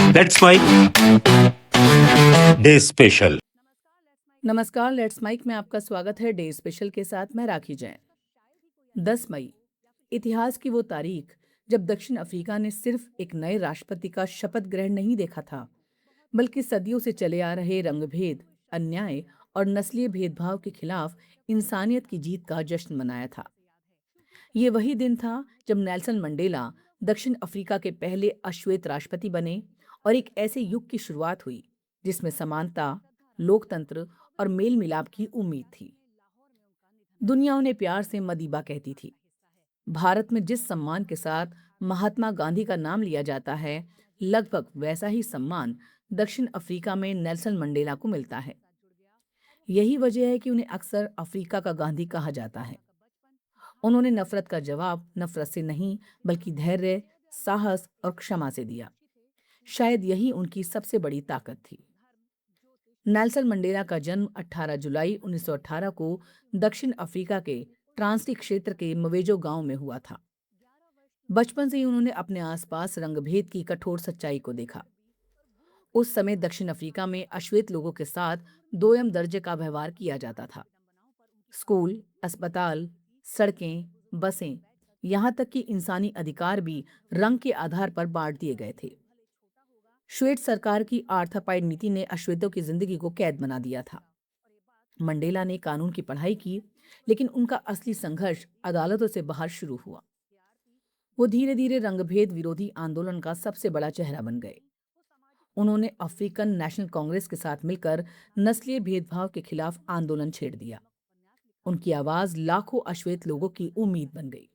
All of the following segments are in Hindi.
Let's mic day special. नमस्कार, लेट्स माइक में आपका स्वागत है। डे स्पेशल के साथ मैं राखी जैन। 10 मई इतिहास की वो तारीख जब दक्षिण अफ्रीका ने सिर्फ एक नए राष्ट्रपति का शपथ ग्रहण नहीं देखा था, बल्कि सदियों से चले आ रहे रंगभेद, अन्याय और नस्लीय भेदभाव के खिलाफ इंसानियत की जीत का जश्न मनाया था। ये वही दिन था जब नेल्सन मंडेला दक्षिण अफ्रीका के पहले अश्वेत राष्ट्रपति बने और एक ऐसे युग की शुरुआत हुई जिसमें समानता, लोकतंत्र और मेल मिलाप की उम्मीद थी। दुनिया उन्हें प्यार से मदीबा कहती थी। भारत में जिस सम्मान के साथ महात्मा गांधी का नाम लिया जाता है, लगभग वैसा ही सम्मान दक्षिण अफ्रीका में नेल्सन मंडेला को मिलता है। यही वजह है कि उन्हें अक्सर अफ्रीका का गांधी कहा जाता है। उन्होंने नफरत का जवाब नफरत से नहीं, बल्कि धैर्य, साहस और क्षमा से दिया। शायद यही उनकी सबसे बड़ी ताकत थी। नेल्सन मंडेला का जन्म 18 जुलाई 1918 को दक्षिण अफ्रीका के ट्रांसटी क्षेत्र के मवेजो गांव में हुआ था। बचपन से ही उन्होंने अपने आसपास रंगभेद की कठोर सच्चाई को देखा। उस समय दक्षिण अफ्रीका में अश्वेत लोगों के साथ दोयम दर्जे का व्यवहार किया जाता था। स्कूल, अस्पताल, सड़कें, बसें, यहाँ तक कि इंसानी अधिकार भी रंग के आधार पर बांट दिए गए थे। श्वेत सरकार की आर्थापाइड नीति ने अश्वेतों की जिंदगी को कैद बना दिया था। मंडेला ने कानून की पढ़ाई की, लेकिन उनका असली संघर्ष अदालतों से बाहर शुरू हुआ। वो धीरे धीरे रंगभेद विरोधी आंदोलन का सबसे बड़ा चेहरा बन गए। उन्होंने अफ्रीकन नेशनल कांग्रेस के साथ मिलकर नस्लीय भेदभाव के खिलाफ आंदोलन छेड़ दिया। उनकी आवाज लाखों अश्वेत लोगों की उम्मीद बन गई।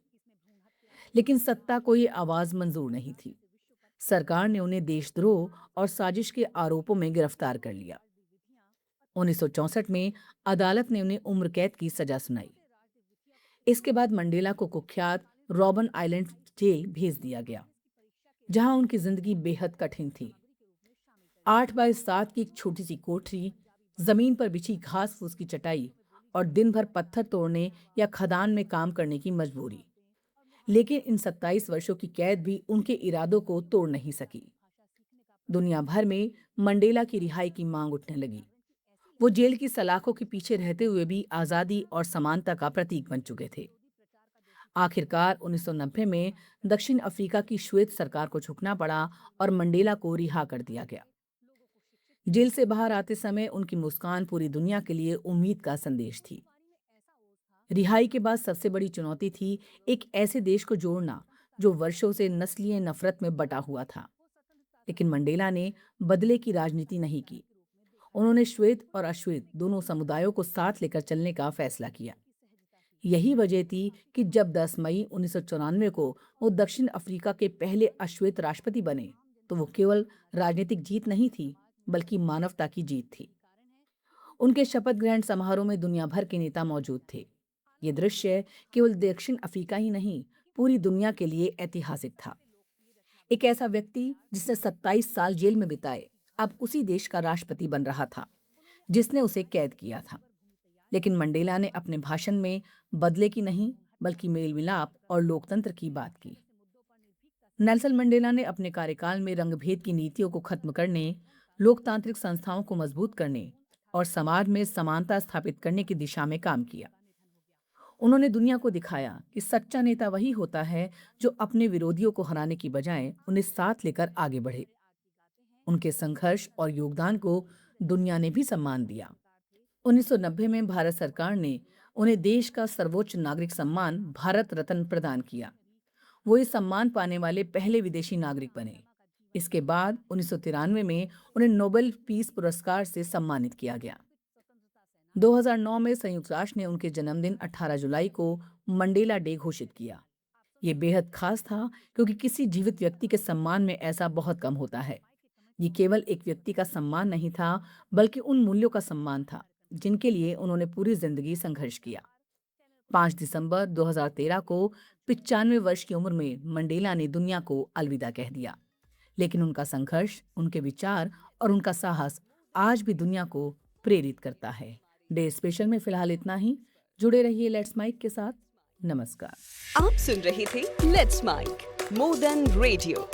लेकिन सत्ता को ये आवाज मंजूर नहीं थी। सरकार ने उन्हें देशद्रोह और साजिश के आरोपों में गिरफ्तार कर लिया। 1964 में अदालत ने उन्हें उम्र कैद की सजा सुनाई। इसके बाद मंडेला को कुख्यात रॉबन आइलैंड जेल भेज दिया गया, जहां उनकी जिंदगी बेहद कठिन थी। 8x7 की एक छोटी सी कोठरी, जमीन पर बिछी घास फूस की चटाई और दिन भर पत्थर तोड़ने या खदान में काम करने की मजबूरी। लेकिन इन 27 वर्षों की कैद भी उनके इरादों को तोड़ नहीं सकी। दुनिया भर में मंडेला की रिहाई की मांग उठने लगी। वो जेल की सलाखों के पीछे रहते हुए भी आजादी और समानता का प्रतीक बन चुके थे। आखिरकार 1990 में दक्षिण अफ्रीका की श्वेत सरकार को झुकना पड़ा और मंडेला को रिहा कर दिया गया। जेल से बाहर आते समय उनकी मुस्कान पूरी दुनिया के लिए उम्मीद का संदेश थी। रिहाई के बाद सबसे बड़ी चुनौती थी एक ऐसे देश को जोड़ना जो वर्षों से नस्लीय नफरत में बटा हुआ था। लेकिन मंडेला ने बदले की राजनीति नहीं की। उन्होंने श्वेत और अश्वेत दोनों समुदायों को साथ लेकर चलने का फैसला किया। यही वजह थी कि जब 10 मई 1994 को वो दक्षिण अफ्रीका के पहले अश्वेत राष्ट्रपति बने, तो वो केवल राजनीतिक जीत नहीं थी, बल्कि मानवता की जीत थी। उनके शपथ ग्रहण समारोह में दुनिया भर के नेता मौजूद थे। ये दृश्य केवल दक्षिण अफ्रीका ही नहीं, पूरी दुनिया के लिए ऐतिहासिक था। एक ऐसा व्यक्ति जिसने 27 साल जेल में बिताए, अब उसी देश का राष्ट्रपति बन रहा था जिसने उसे कैद किया था। लेकिन मंडेला ने अपने भाषण में बदले की नहीं, बल्कि मेल मिलाप और लोकतंत्र की बात की। नेल्सन मंडेला ने अपने कार्यकाल में रंगभेद की नीतियों को खत्म करने, लोकतांत्रिक संस्थाओं को मजबूत करने और समाज में समानता स्थापित करने की दिशा में काम किया। उन्होंने दुनिया को दिखाया कि सच्चा नेता वही होता है जो अपने विरोधियों को हराने की बजाय उन्हें साथ लेकर आगे बढ़े। उनके संघर्ष और योगदान को दुनिया ने भी सम्मान दिया। 1990 में भारत सरकार ने उन्हें देश का सर्वोच्च नागरिक सम्मान भारत रत्न प्रदान किया। वो इस सम्मान पाने वाले पहले विदेशी नागरिक बने। इसके बाद 1993 में उन्हें नोबेल पीस पुरस्कार से सम्मानित किया गया। 2009 में संयुक्त राष्ट्र ने उनके जन्मदिन 18 जुलाई को मंडेला डे घोषित किया। ये बेहद खास था क्योंकि किसी जीवित व्यक्ति के सम्मान में ऐसा बहुत कम होता है। ये केवल एक व्यक्ति का सम्मान नहीं था, बल्कि उन मूल्यों का सम्मान था जिनके लिए उन्होंने पूरी जिंदगी संघर्ष किया। 5 दिसंबर 2013 को 95 वर्ष की उम्र में मंडेला ने दुनिया को अलविदा कह दिया। लेकिन उनका संघर्ष, उनके विचार और उनका साहस आज भी दुनिया को प्रेरित करता है। डे स्पेशल में फिलहाल इतना ही। जुड़े रहिए लेट्स माइक के साथ। नमस्कार। आप सुन रहे थे let's mic more than radio.